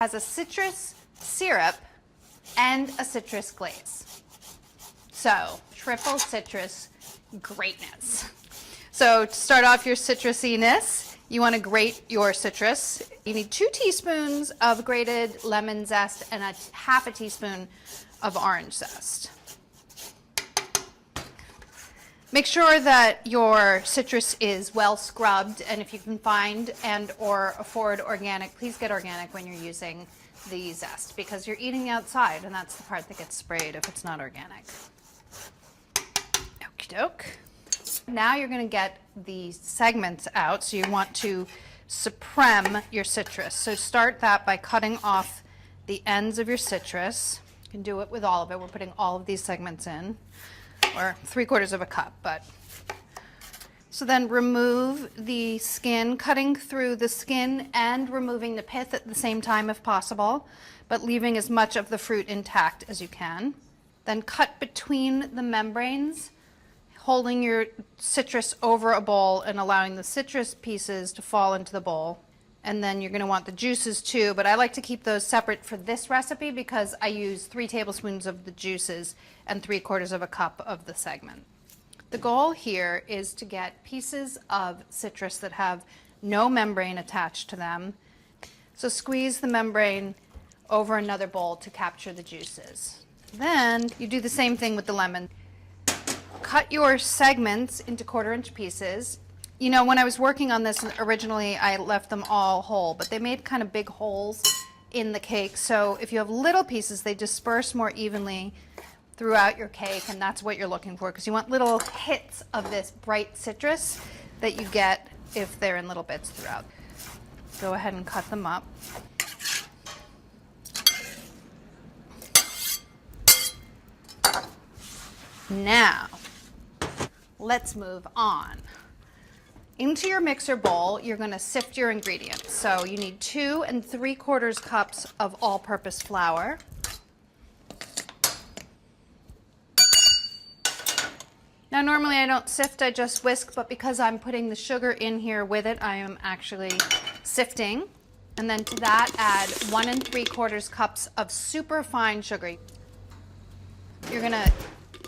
has a citrus syrup and a citrus glaze. So, triple citrus greatness. So, to start off your citrusiness, you want to grate your citrus. You need 2 teaspoons of grated lemon zest and half a teaspoon of orange zest. Make sure that your citrus is well scrubbed, and if you can find and or afford organic, please get organic when you're using the zest, because you're eating the outside and that's the part that gets sprayed if it's not organic. Okie doke. Now you're going to get the segments out, so you want to supreme your citrus. So start that by cutting off the ends of your citrus. You can do it with all of it. We're putting all of these segments in, or 3/4 of a cup. So then remove the skin, cutting through the skin and removing the pith at the same time if possible, but leaving as much of the fruit intact as you can. Then cut between the membranes, holding your citrus over a bowl and allowing the citrus pieces to fall into the bowl. And then you're going to want the juices too, but I like to keep those separate for this recipe because I use 3 tablespoons of the juices and 3/4 of a cup of the segment. The goal here is to get pieces of citrus that have no membrane attached to them. So squeeze the membrane over another bowl to capture the juices. Then you do the same thing with the lemon. Cut your segments into 1/4-inch pieces. You know, when I was working on this originally, I left them all whole, but they made kind of big holes in the cake. So if you have little pieces, they disperse more evenly throughout your cake, and that's what you're looking for, because you want little hits of this bright citrus that you get if they're in little bits throughout. Go ahead and cut them up. Now, let's move on. Into your mixer bowl, you're going to sift your ingredients. So you need 2 3/4 cups of all-purpose flour. Now normally I don't sift, I just whisk, but because I'm putting the sugar in here with it, I am actually sifting. And then to that add 1 3/4 cups of super fine sugar. You're going to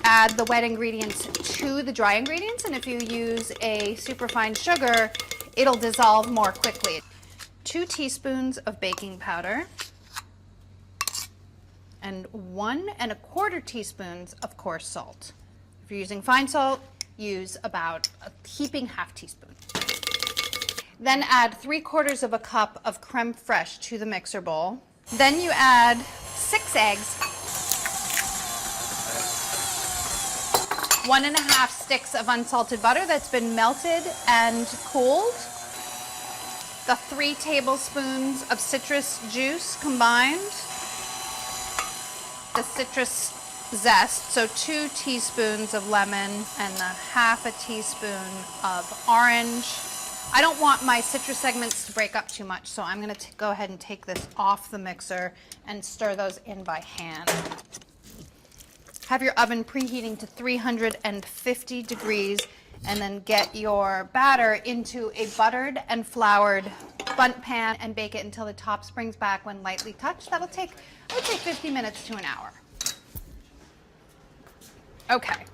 add the wet ingredients to the dry ingredients, and if you use a superfine sugar, it'll dissolve more quickly. 2 teaspoons of baking powder and 1 1/4 teaspoons of coarse salt. If you're using fine salt, use about a heaping half teaspoon. Then add 3/4 of a cup of creme fraiche to the mixer bowl. Then you add 6 eggs, 1 1/2 sticks of unsalted butter that's been melted and cooled, the 3 tablespoons of citrus juice combined, the citrus zest, so 2 teaspoons of lemon and a half a teaspoon of orange. I don't want my citrus segments to break up too much, so I'm going to go ahead and take this off the mixer and stir those in by hand. Have your oven preheating to 350 degrees, and then get your batter into a buttered and floured Bundt pan and bake it until the top springs back when lightly touched. That'll take, I would say, 50 minutes to an hour. Okay,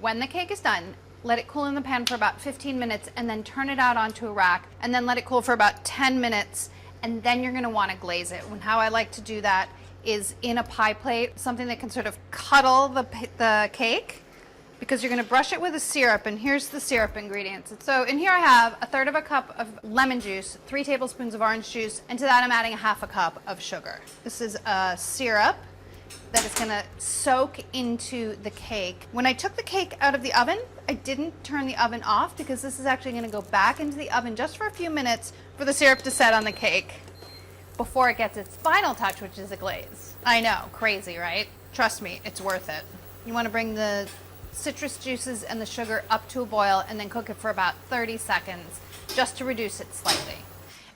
when the cake is done, let it cool in the pan for about 15 minutes and then turn it out onto a rack and then let it cool for about 10 minutes, and then you're going to want to glaze it. And how I like to do that is in a pie plate, something that can sort of cuddle the cake, because you're going to brush it with a syrup, and here's the syrup ingredients. So in here I have 1/3 of a cup of lemon juice, 3 tablespoons of orange juice, and to that I'm adding a half a cup of sugar. This is a syrup that is going to soak into the cake. When I took the cake out of the oven, I didn't turn the oven off, because this is actually going to go back into the oven just for a few minutes for the syrup to set on the cake before it gets its final touch, which is a glaze. I know, crazy, right? Trust me, it's worth it. You want to bring the citrus juices and the sugar up to a boil and then cook it for about 30 seconds just to reduce it slightly.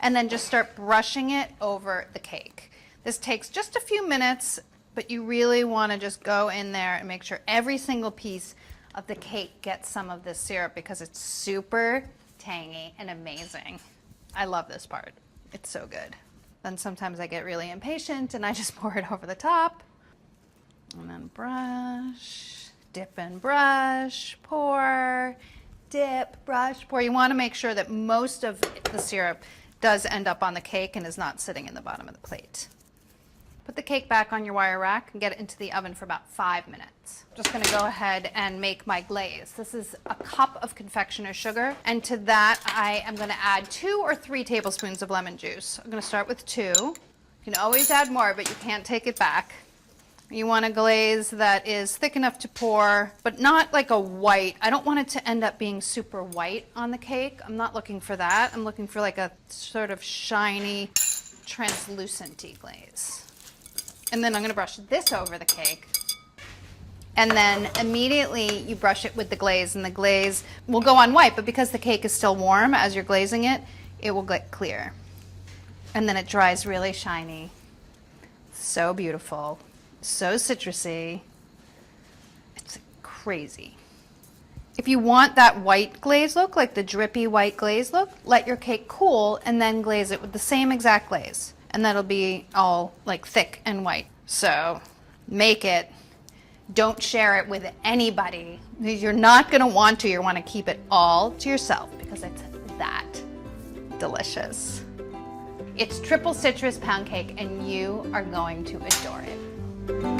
And then just start brushing it over the cake. This takes just a few minutes, but you really want to just go in there and make sure every single piece of the cake gets some of this syrup, because it's super tangy and amazing. I love this part. It's so good. Then sometimes I get really impatient and I just pour it over the top. And then brush, dip and brush, pour, dip, brush, pour. You want to make sure that most of the syrup does end up on the cake and is not sitting in the bottom of the plate. Put the cake back on your wire rack and get it into the oven for about 5 minutes. I'm just going to go ahead and make my glaze. This is a cup of confectioner's sugar, and to that I am going to add 2 or 3 tablespoons of lemon juice. I'm going to start with 2. You can always add more, but you can't take it back. You want a glaze that is thick enough to pour, but not like a white. I don't want it to end up being super white on the cake. I'm not looking for that. I'm looking for like a sort of shiny, translucent-y glaze. And then I'm going to brush this over the cake. And then immediately you brush it with the glaze, and the glaze will go on white, but because the cake is still warm as you're glazing it, it will get clear. And then it dries really shiny. So beautiful. So citrusy. It's crazy. If you want that white glaze look, like the drippy white glaze look, let your cake cool and then glaze it with the same exact glaze. And that'll be all like thick and white. So make it. Don't share it with anybody. You're not going to want to. You want to keep it all to yourself because it's that delicious. It's triple citrus pound cake and you are going to adore it.